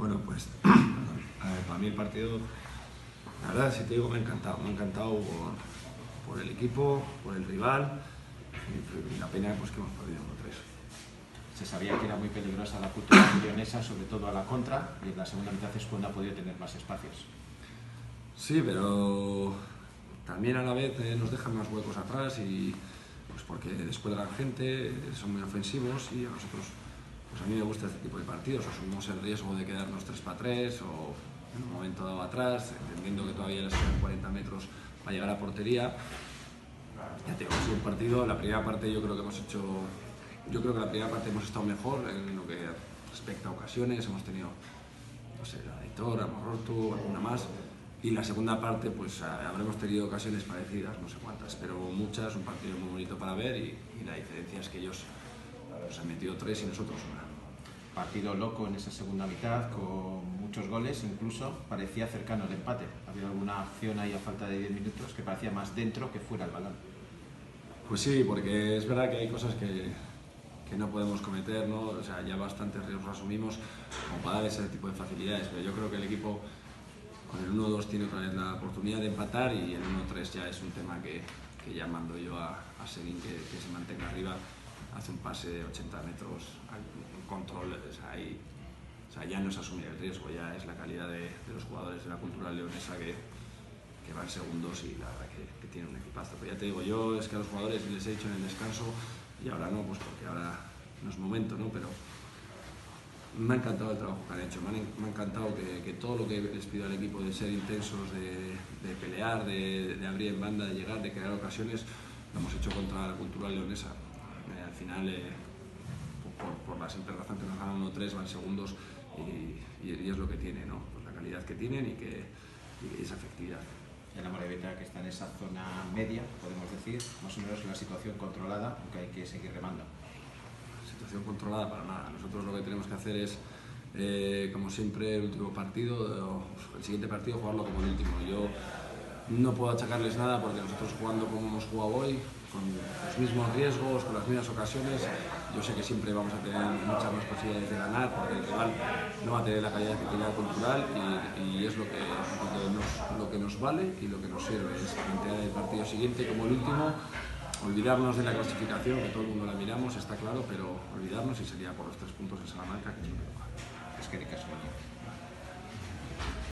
Bueno, pues a ver, para mí el partido, la verdad, si te digo, me ha encantado por el equipo, por el rival y la pena pues, que hemos perdido 1-3. Se sabía que era muy peligrosa la cultura leonesa, sobre todo a la contra, y en la segunda mitad es cuando ha podido tener más espacios. Sí, pero también a la vez nos dejan más huecos atrás y pues porque descuelgan gente, son muy ofensivos y a nosotros, pues a mí me gusta este tipo de partidos, asumimos el riesgo de quedarnos 3-3 o en un momento dado atrás, entendiendo que todavía les quedan 40 metros para llegar a portería. Ya te digo, ha sido un partido, la primera parte yo creo que la primera parte hemos estado mejor en lo que respecta a ocasiones, hemos tenido, no sé, la de Aitor, a Morrotu, alguna más. Y la segunda parte, pues habremos tenido ocasiones parecidas, no sé cuántas, pero muchas, un partido muy bonito para ver y la diferencia es que ellos nos han metido 3 y nosotros 1. Partido loco en esa segunda mitad, con muchos goles, incluso parecía cercano el empate. Había alguna acción ahí a falta de 10 minutos que parecía más dentro que fuera el balón. Pues sí, porque es verdad que hay cosas que no podemos cometer, ¿no? O sea, ya bastantes riesgos asumimos como para dar ese tipo de facilidades, pero yo creo que el equipo con el 1-2 tiene otra vez la oportunidad de empatar y el 1-3 ya es un tema que ya mando yo a Seguín que se mantenga arriba, hace un pase de 80 metros, un control, o sea, ya no es asumir el riesgo, ya es la calidad de los jugadores de la cultura leonesa que van segundos y la verdad que tiene un equipazo. Pero ya te digo, yo es que a los jugadores les he dicho en el descanso y ahora no, pues porque ahora no es momento, ¿no? Pero me ha encantado el trabajo que han hecho, me ha encantado que todo lo que les pido al equipo de ser intensos, de pelear, de abrir en banda, de llegar, de crear ocasiones, lo hemos hecho contra la cultura leonesa. Al final, por la simple razón que nos ganan 1-3, van segundos y es lo que tiene, ¿no? Pues la calidad que tienen y esa efectividad. El Amorebieta, que está en esa zona media, podemos decir, más o menos la situación controlada, aunque hay que seguir remando. Situación controlada para nada. Nosotros lo que tenemos que hacer es, como siempre, el último partido, el siguiente partido, jugarlo como el último. Yo no puedo achacarles nada porque nosotros jugando como hemos jugado hoy, con los mismos riesgos, con las mismas ocasiones, yo sé que siempre vamos a tener muchas más posibilidades de ganar porque el rival no va a tener la calidad que tiene el cultural y es lo que nos vale y lo que nos sirve es plantear el partido siguiente como el último, olvidarnos de la clasificación, que todo el mundo la miramos, está claro, pero olvidarnos y sería por los 3 puntos en Salamanca, que es lo que toca. Es que ni caso.